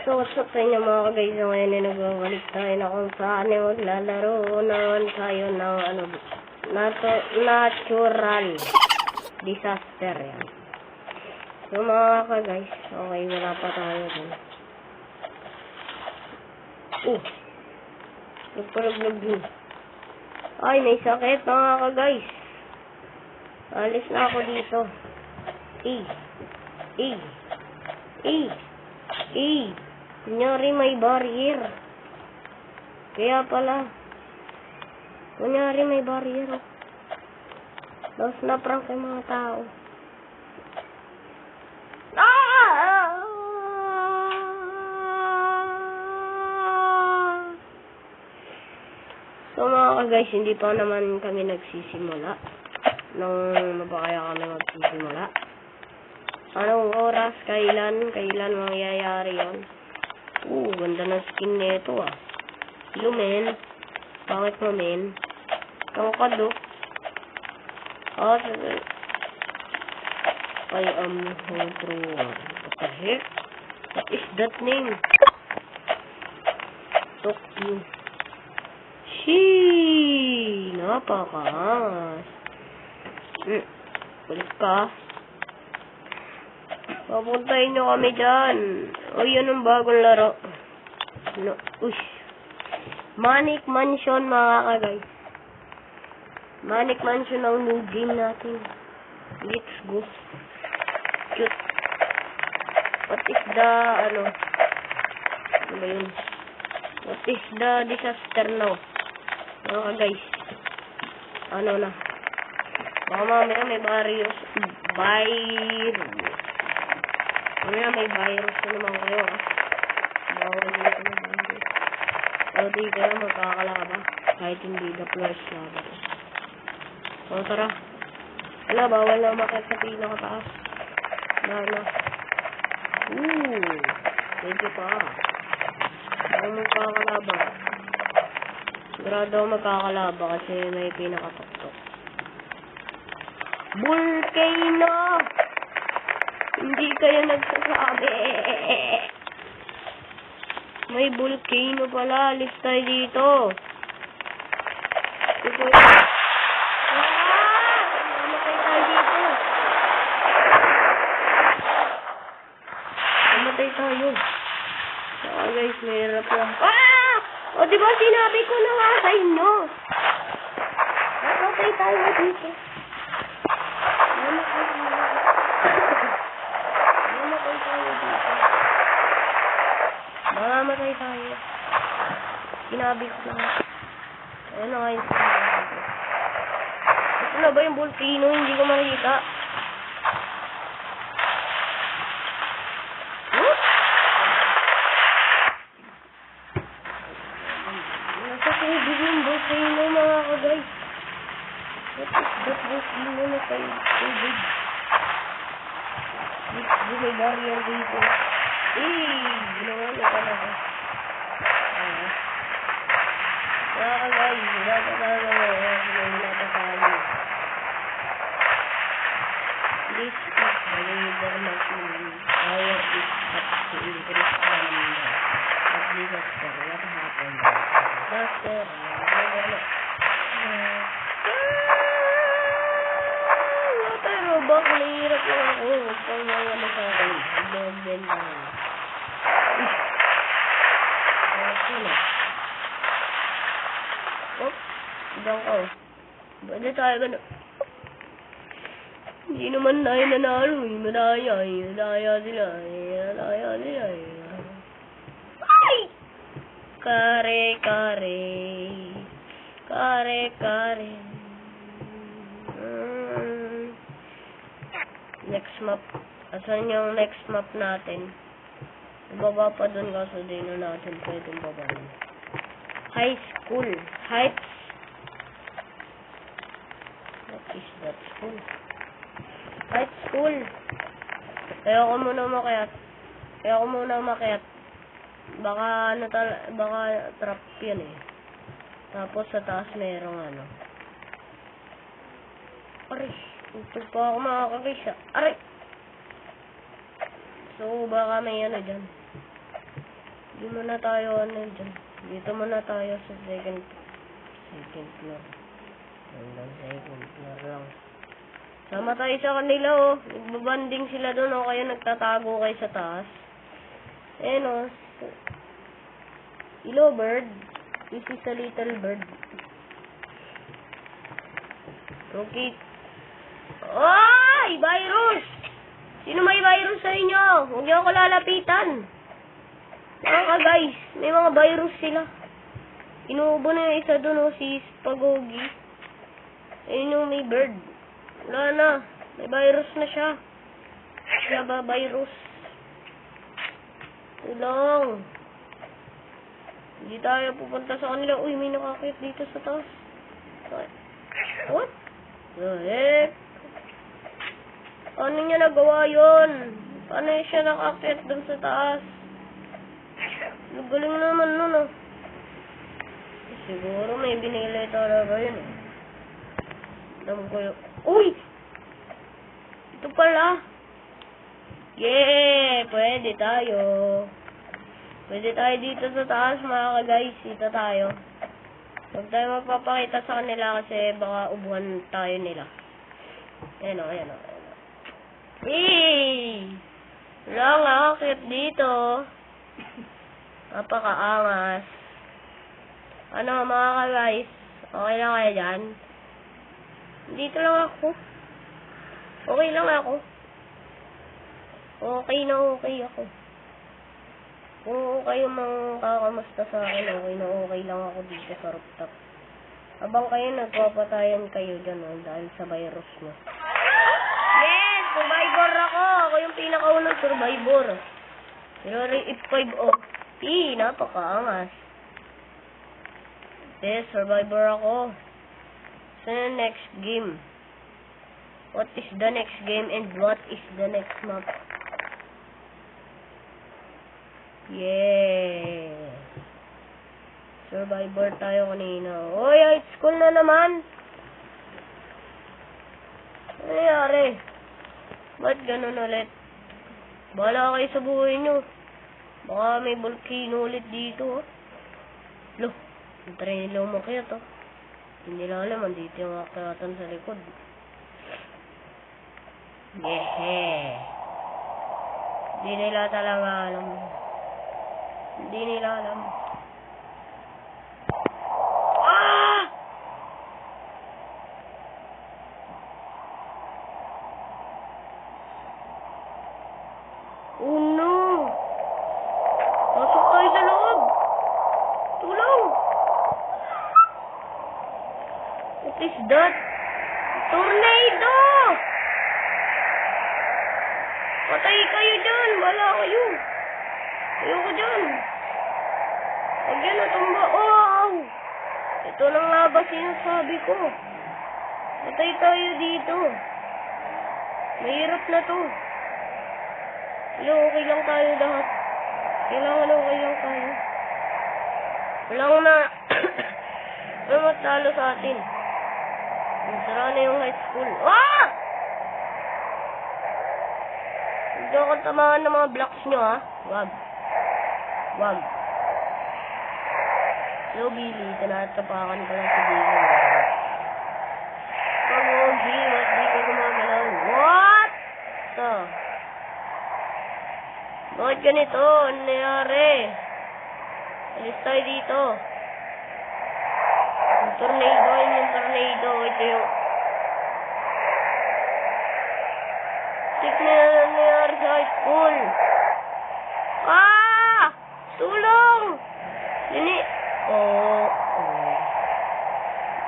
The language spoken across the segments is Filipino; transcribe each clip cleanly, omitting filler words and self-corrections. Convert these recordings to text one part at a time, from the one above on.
So, what's up sa inyo mga guys? So, ngayon ay nagbabalik tayo na kung saan ay maglalaro naman tayo ng natural disaster yan. So, mga guys, okay, wala pa tayo dun. Nagpalaglag yun. Ay, may sakit mga guys. Alis na ako dito. Kunyari may barrier. Kaya pala. Kunyari may barrier. Tapos na-prank yung mga tao. So mga guys, hindi pa naman kami nagsisimula. Nung mapakaya kami magsisimula. Anong oras? Kailan mangyayari yun? Ganda ng skin nito ah. Lumen. Bakit mo men? Tangkad oh. I am home through. What the heck? What is that name? Tokyo. Sheesh! Napakaangas. Balik ka. Papuntahin nyo kami dyan. O, yun ang bagong laro. Ush. Manic Mansion, mga ka-guys. Manic Mansion ang new game natin. Let's go. Cute. What is the, ano ba yun? What is the disaster now? Mga ka-guys. Ano na? Baka mamaya may virus. Mamaya may virus na naman kayo ah. Bawal dito na virus. Pero di kayo magkakalaba. Kahit hindi the plus laba. So tara. Wala, bawal na umakit sa pinakataas. Na. Medyo pa. Bawal magkakalaba. Sigurado magkakalaba kasi may pinakatuktok. Volcano! Hindi kayo nagsasabi. May volcano pala. Alis tayo dito. Namatay tayo. Guys, mahirap lang. O, diba sinabi ko na nga sa inyo? Namatay tayo dito. Mamamatay tayo. Sinabi ko na. Ayan na nga yung sinabi ko. Ito na ba yung volcano? Hindi ko makikita. Nasa tubig yung volcano mga ka-guys. What is that volcano na tayo? Tubig. May barrier dito. Ginawa na talaga. Kaya guys, this is the labor machine. Fire is up to increase calendar. But disaster, what happened? Disaster, pero bak, nahihirap lang ako. Huwag kang mga masakay. Benden lang. Ibang ko. Pwede tayo gano'n. Hindi naman tayo nanalo. Madaya sila. Ay! Kare. Next map. Asan yung next map natin? Ibaba pa dun kaso di na natin pwedeng baba. High school. Heights. What is that school? High school. Kaya ko muna umakyat. Baka trap yan eh. Tapos sa taas merong ano. Aray. Ito pa ako makakakisa. Aray. So baka may ano dyan. Hindi muna tayo dyan. Dito muna tayo sa second floor. Hanggang second floor lang. Sama tayo sa kanila, oh. Nagbabanding sila doon, oh. Kaya nagtatago kayo sa taas. Ayan, oh. Hello, bird. This is a little bird. Okay. Ay! Virus! Sino may virus sa inyo? Huwag niyo ako lalapitan. Guys, may mga virus sila. Inuubo na yung isa doon, oh, si Spagogi. Ayun yung may bird. Wala na. May virus na siya. Siya ba virus? Tulong. Hindi tayo pupunta sa kanila. Uy, may nakakit dito sa taas. What? The heck? Paano niya nagawa yun? Paano siya nakakit dun sa taas? Galing naman nun, oh. Siguro may binili talaga yun, eh. Alam ko yun. Uy! Ito pala. Yeah! Pwede tayo. Pwede tayo dito sa taas, mga ka-guys. Dito tayo. Huwag tayo magpapakita sa kanila kasi baka ubuhan tayo nila. Ayan o, ayan o. Hey! Wala nga, akit dito. Napakaangas. Ano, mga ka-guys? Okay lang kayo dyan? Dito lang ako. Okay lang ako. Okay na okay ako. Kung kayo mang kakamusta sa akin, okay lang ako dito sa rooftop. Habang kayo nagpapatayan kayo dyan, oh, dahil sa virus mo. Yes! Survivor ako! Ako yung pinakaunang survivor. Pero F5O. Napakaangas. Yes, survivor ako. So, next game. What is the next game and what is the next map? Yeah. Survivor tayo kanina. Oy, high school na naman. Ano nangyari? Ba't ganun ulit? Bahala kayo sa buhay nyo. Baka may volcano ulit dito. Loh, yung try nila umakyat, oh. Hindi nila alam, andito yung akyatan sa likod. Yeah. Hindi nila talaga alam. Hindi nila alam. Ah! Oh no! Pasok tayo sa loob! Tulong! What is that? Tornado! Patay kayo dyan! Wala kayo! Ayoko dyan! Huwag yan natumba! Wow! Ito lang nga ba sinasabi ko? Patay tayo dito! Mahirap na to! Hello, okay lang tayo lahat. Kailangan okay lang tayo. Walang na walang matalo sa atin. Sara na yung high school. Ah! Hindi ako tamaan ng mga blocks nyo, ha? Wag. Wag. Hello, Billy. Tinatapakan ko lang si Billy. Pag-OG, mas di ko gumagalaw. What? Ito. Bakit ganito? Ano nangyari? Alis tayo dito. Yung tornado, yung tornado. Ito yung... Tik na nangyari sa high school. Ah! Tulong! Nini... Oh.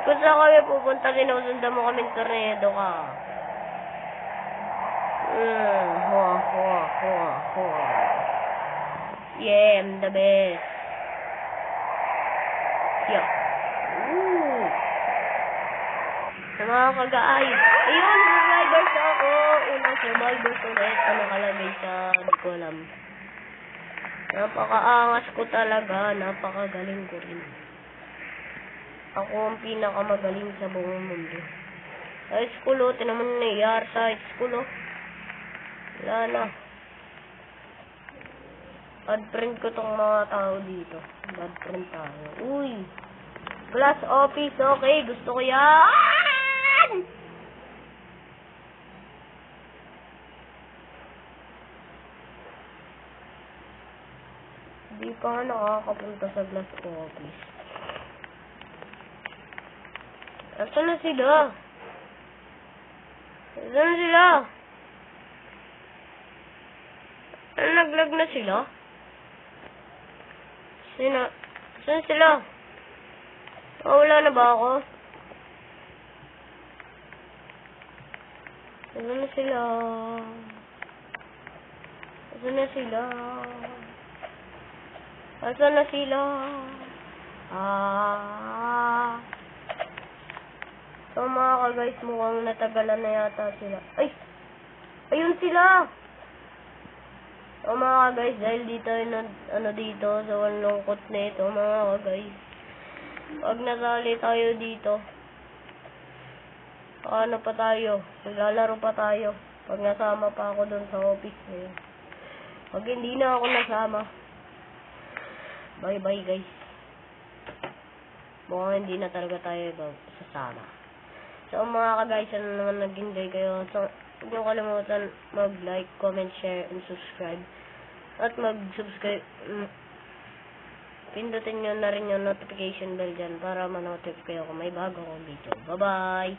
Kung saan kami pupunta, sinusundan mo kaming tornado ka. Yeah, I'm the best. Yeah. Ooh. Sa mga kag-aayos. Ayun, survivors ako. Unang survivors ulit. Ano nakalagay sa, di ko alam. Napakaangas ko talaga. Napakagaling ko rin. Ako ang pinakamagaling sa buong mundo. Sa high school, oh. Tinaman na nangyayari sa high school, oh. Wala na. Bad friend ko tong mga tao dito. Bad friend tayo. Uy! Glass office, okay. Gusto ko yan! Hindi pa nga nakakapunta sa glass office. Asan na sila? Asan na sila? Naglag na sila? Saan sila? Wala na ba ako? Asan na sila? Asan na sila? Asan na sila? So mga ka-guys, mukhang natagalan na yata sila. Ay! Ayun sila! So mga ka-guys, dahil dito, dito, sa lungkot na ito, mga ka-guys. Pag nasali tayo dito, ano pa tayo? Maglalaro pa tayo. Pag nasama pa ako dun sa office na yun. Pag hindi na ako nasama, bye-bye guys. Mukhang hindi na talaga tayo sasama. So mga ka-guys, ano naman nag-enjoy kayo. So, huwag niyo kalimutan mag-like, comment, share, and subscribe. At mag-subscribe. Pindutin nyo na rin yung notification bell dyan para ma-notify kayo kung may bago akong video. Bye-bye!